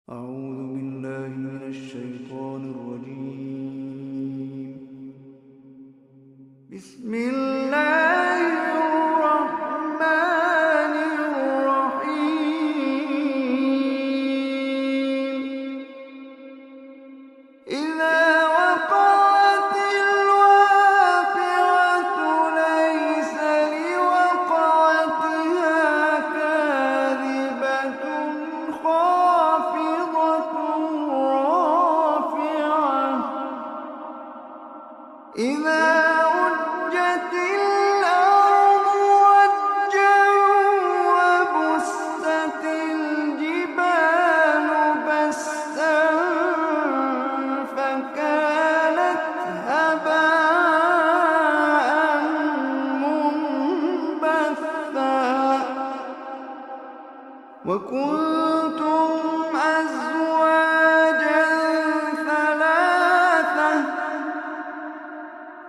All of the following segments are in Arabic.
أعوذ بالله من الشيطان الرجيم. بسم الله الرحمن الرحيم. إذا وقعت الواقعة ليس لوقعتها كاذبة خافضة رافعة. إذا رجت الأرض رجا وبست الجبال بسا فكانت هباء منبثا. وكنتم أزواجا ثلاثة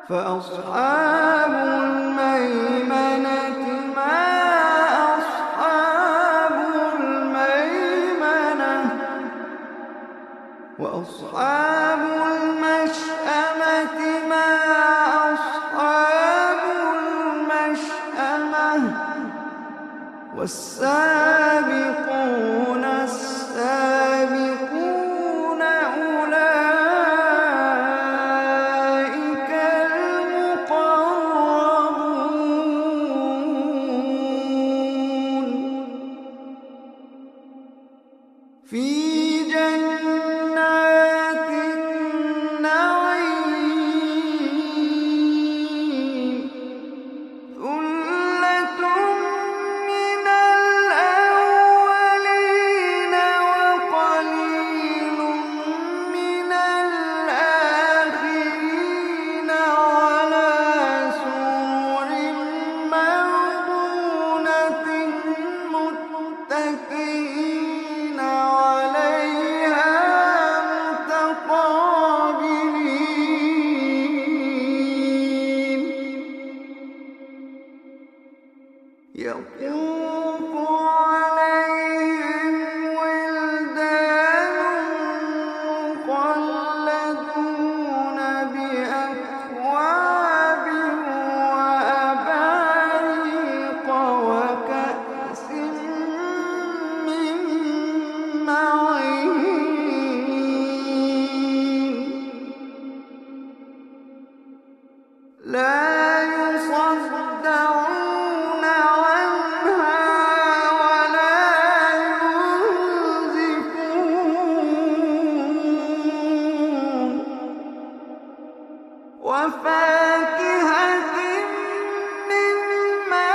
فأصحاب الميمنة ما أصحاب الميمنة. وأصحاب المشأمة ما أصحاب المشأمة. والسابقون السابقون أولئك المقربون في جنات النعيم. ثلة من الأولين وقليل من الآخرين على سرر موضونة متكئين عليها متقابلين. يطوف عليهم ولدان مخلدون بأكواب وأباريق وكأس من معين. لا يصدعون عنها ولا ينزفون. وفاكهة مما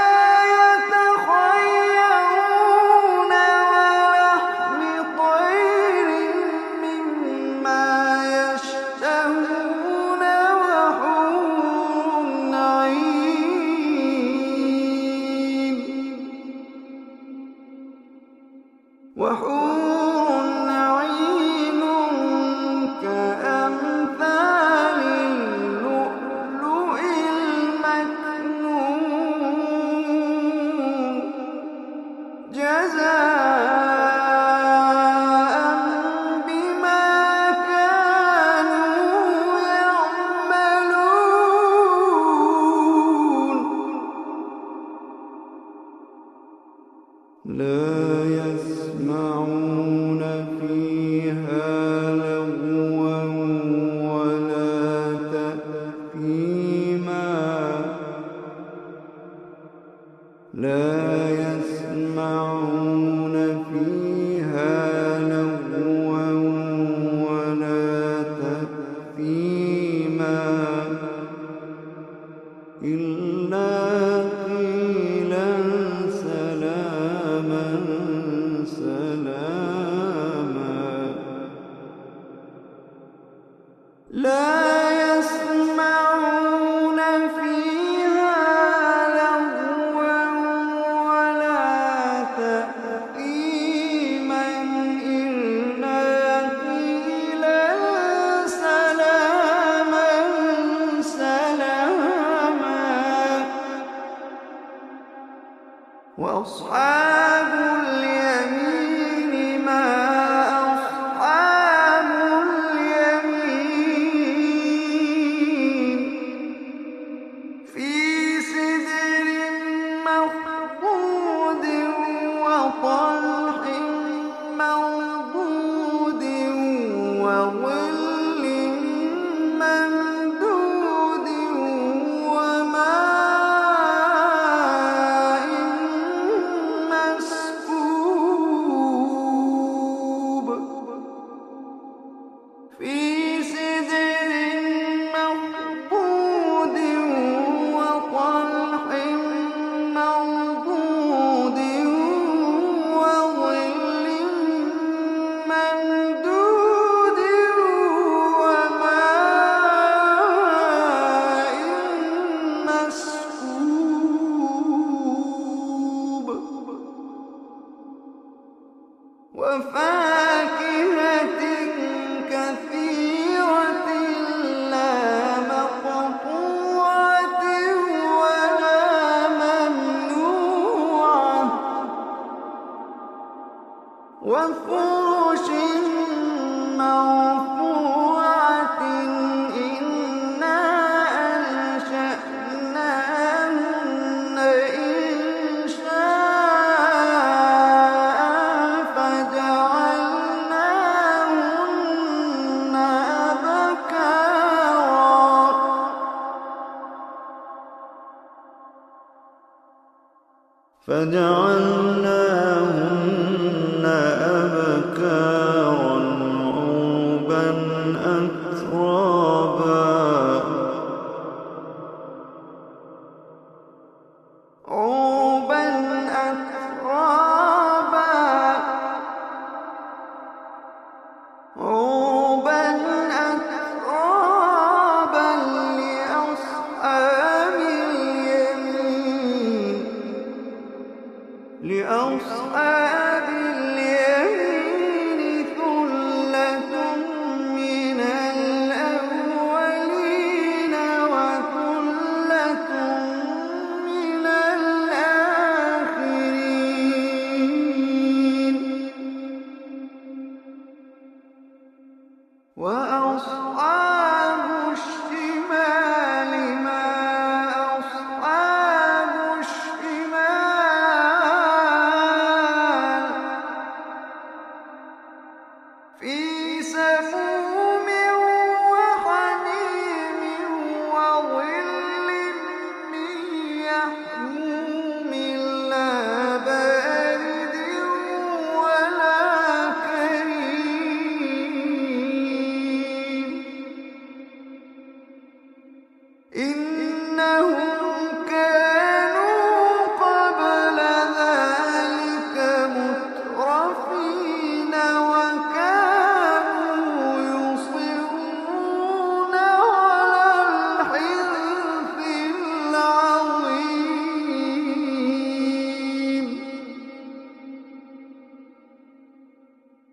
يتخيرون ولحم طير مما يشتهون وحور عين. وحور عين كأمثال اللؤلؤ المكنون جزاء بما كانوا يعملون. لا يسمعون فيها لغوا ولا تأثيما. لا يسمعون فيها لغوا ولا تأثيما إلا قيلا سلاما سلاما. لا يسمعون فيها لغوا ولا تأثيما إلا قيلا سلاما سلاما. وأصحاب اليمين ما أصحاب وفاكهة كثيرة لا مقطوعة ولا ممنوعة وفرش مرفوعة إنا أنشأناهن إنشاء فجعلناهن أبكارا عربا أترابا لأصحاب اليمين ثلة من الأولين وثلة من الآخرين وأصحاب الشمال ما أصحاب الشمال في سموم وحميم وظل من يحموم لا بارد ولا كريم إنهم كانوا قبل ذلك مترفين وكانوا يصرون على الحنث العظيم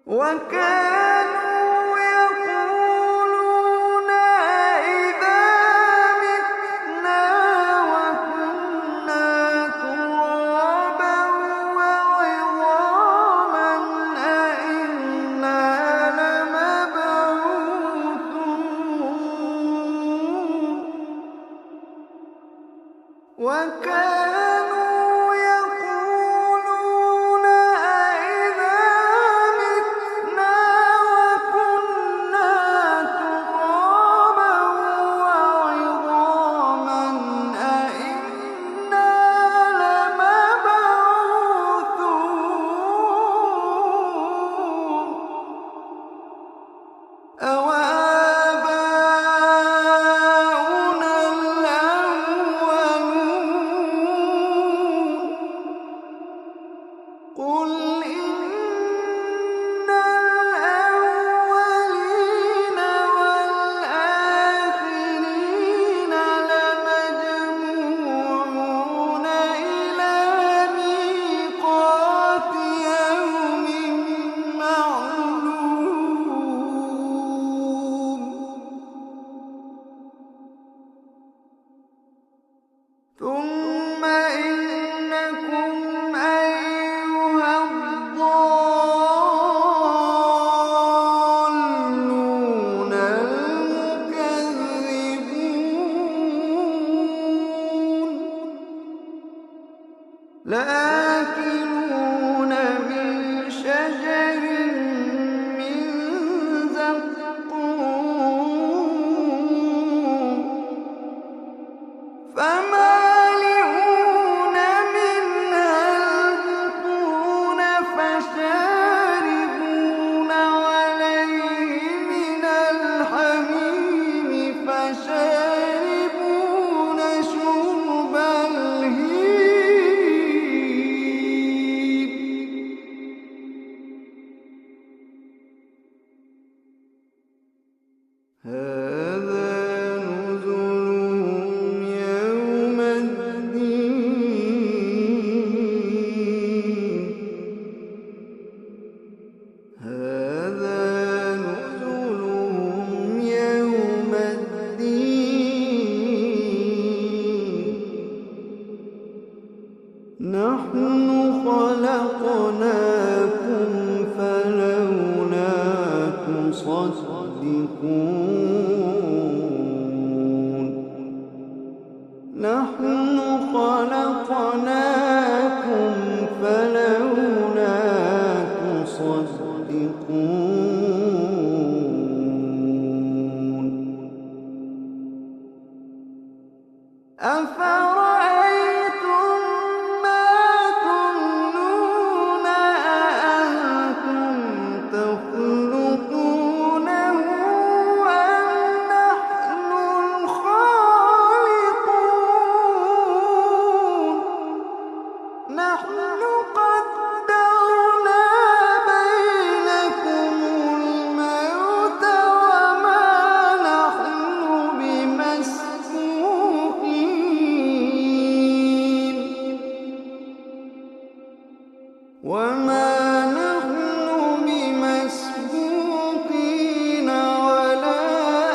وكانوا يقولون أئذا متنا وكنا ترابا وعظاما أئنا لمبعوثون وكانوا يقولون أئذا متنا وكنا ترابا وعظاما أئنا لمبعوثون أوآباؤنا الأولون قل إن الأولين والآخرين لمجموعون إلى ميقات يوم معلوم ثم إنكم أيها الضالون المكذبون لآكلون من شجر من زقوم فمالئون منها البطون فشاربون عليه من الحميم فشاربون شرب الهيم نحن خلقناكم فلولا تصدقون نحن خلقناكم فلولا تصدقون أفرأيتم ما تمنون أأنتم تخلقونه أم نحن الخالقون نحن قدرنا بينكم الموت وما نحن بمسبوقين على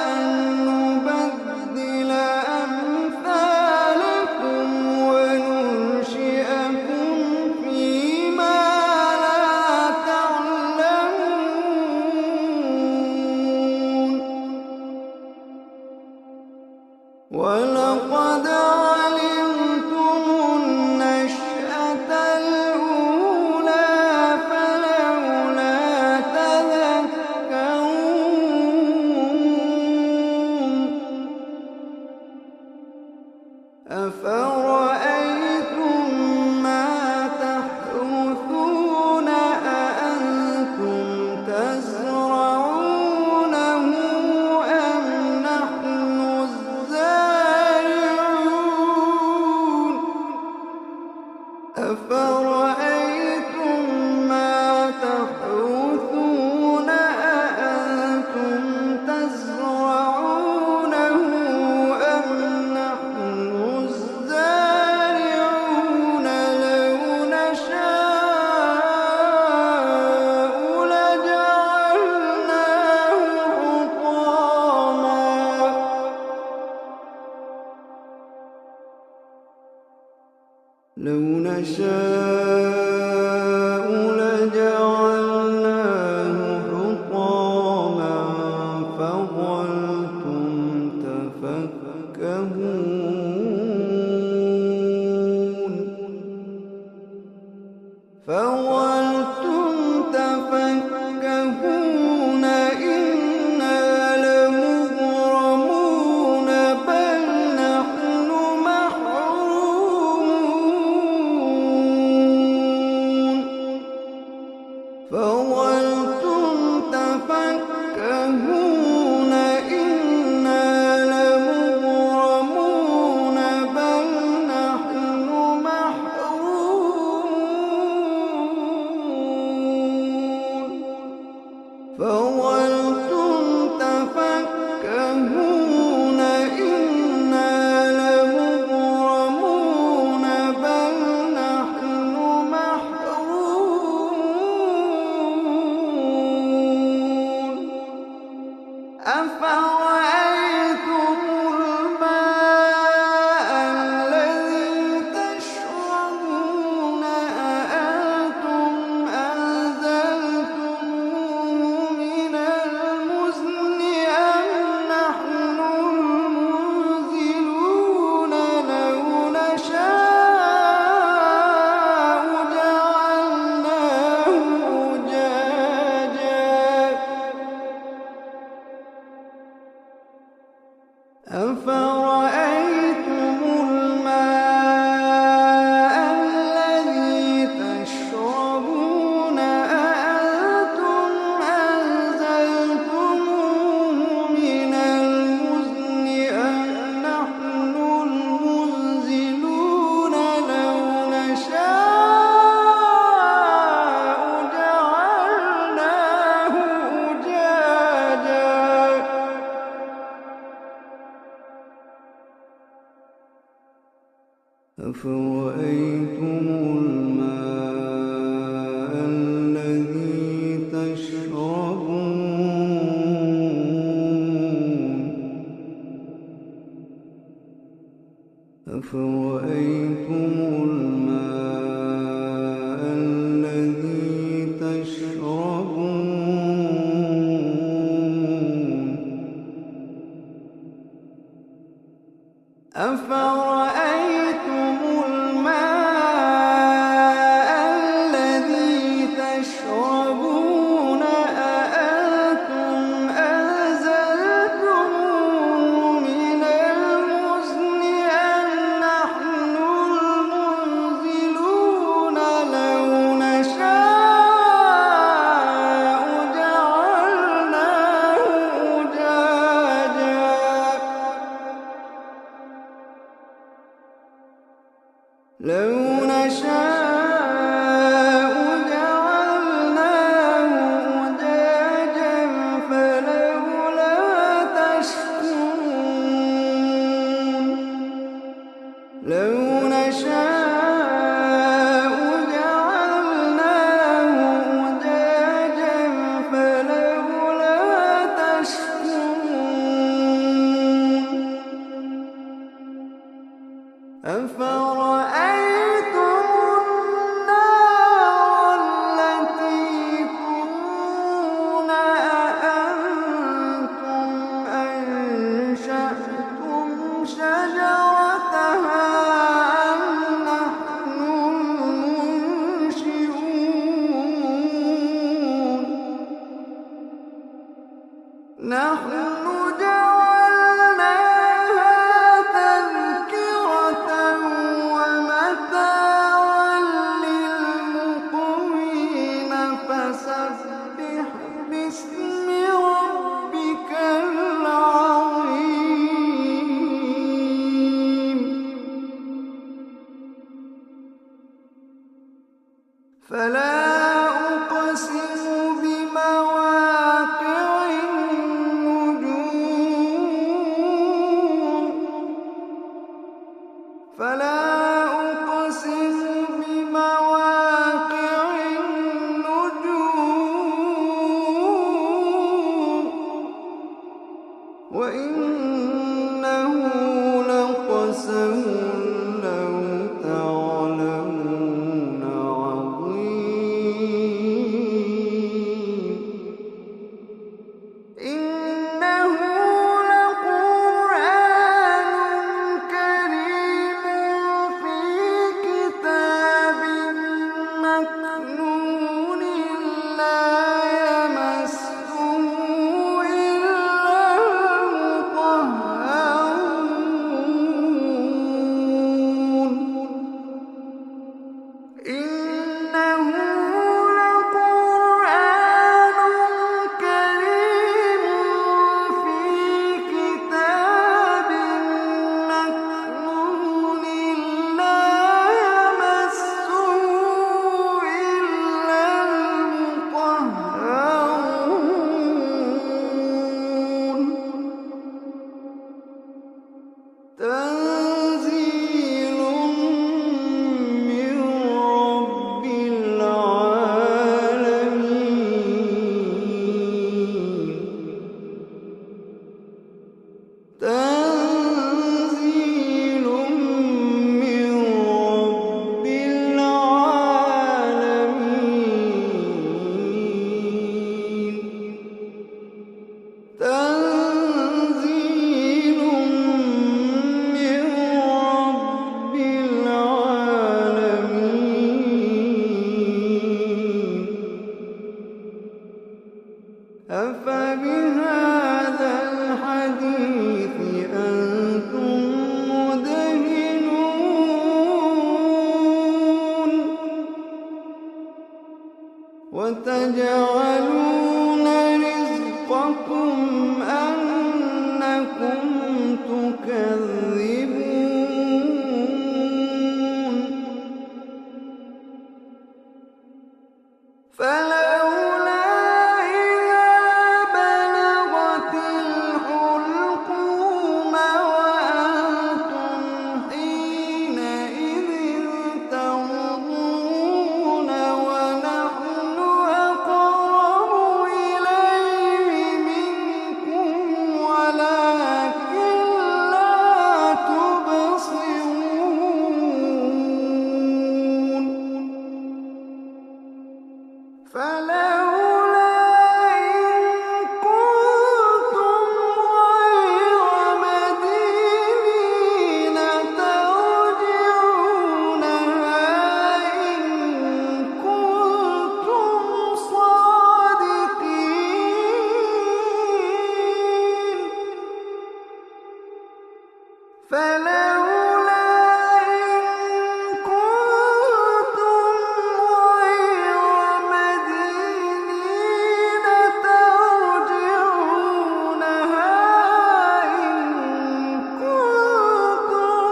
أن نبدل أمثالكم وننشئكم فيما لا تعلمون ولقد علمتم النشأة الأولى فلولا تذكرون أفرأيتم ما تحرثون أأنتم تزرعونه أم نحن الزارعون أفرأيتم ما تحرثون أأنتم تزرعونه أم نحن الزارعون لو نشاء لجعلناه حطاما فظلتم تفكهون إنا لمغرمون بل نحن محرومون فظلتم تفكهون إنا لمغرمون بل نحن محرومون فظلتم تفكهون إنا لمغرمون بل نحن محرومون أفرأيتم الماء الذي تشربون أأنتم أنزلتموه من المزن أم نحن المنزلون لو نشاء جعلناه أجاجا أفرأيتم الماء الذي تشربون أأنتم أنزلتموه من المزن أم نحن المنزلون لو نشاء جعلناه أجاجا أفرأيتم الماء الذي تشربون أفرأيتم الماء فلا أقسم بمواقع النجوم فلا أقسم بمواقع النجوم وإنه لقسم لو تعلمون عظيم إنه لقرآن كريم في كتاب مكنون لا يمسه إلا المطهرون إنه لقرآن كريم في كتاب مكنون لا يمسه إلا المطهرون تنزيل من رب العالمين تنزيل من رب العالمين تنزيل من رب العالمين أفبهذا الحديث أنتم مدهنون وتجعلون رزقكم أنكم تكذبون فلولا إذا بلغت الحلقوم وأنتم حينئذ تنظرون ونحن أقرب إليه منكم ولكن لا تبصرون فلولا إن كنتم غير مدينين ترجعونها إن كنتم صادقين فلولا إن كنتم غير مدينين ترجعونها إن كنتم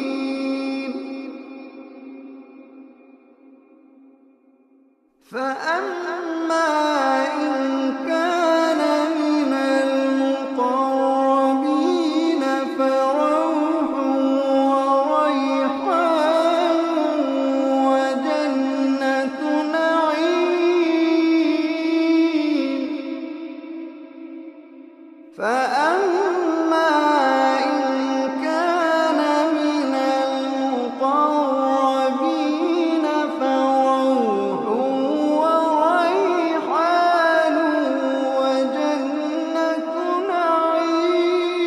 صادقين فأما إن كان من المقربين فروح وريحان وجنة نعيم فأما إن كان من المقربين فروح وريحان وجنة نعيم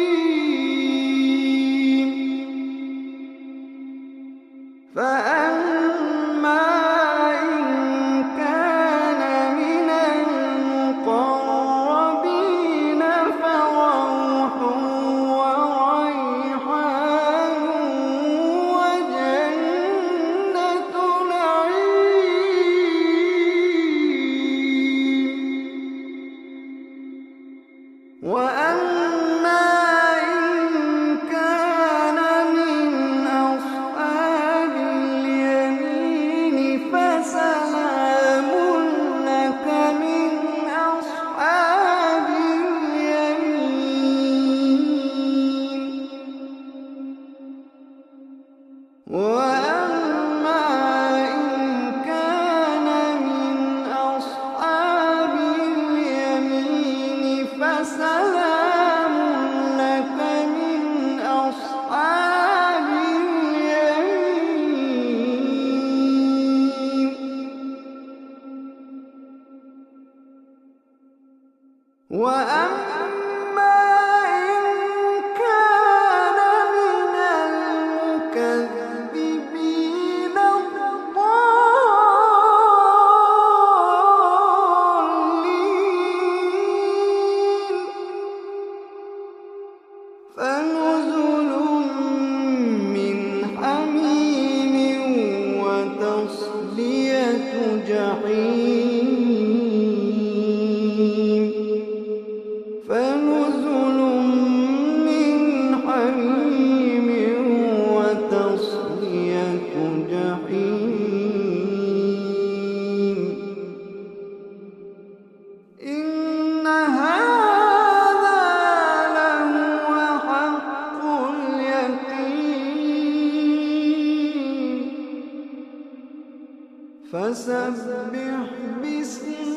فأما إن كان من المقربين فروح وريحان وجنة نعيم وأما إن كان من أصحاب وأما إن كان من أصحاب اليمين فسلام لك من أصحاب اليمين. وأما إن كان من المكذبين الضالين فنزل من حميم وتصلية جحيم. فنزل من حميم وتصلية جحيم. إن هذا لهو حق اليقين. فسبح باسم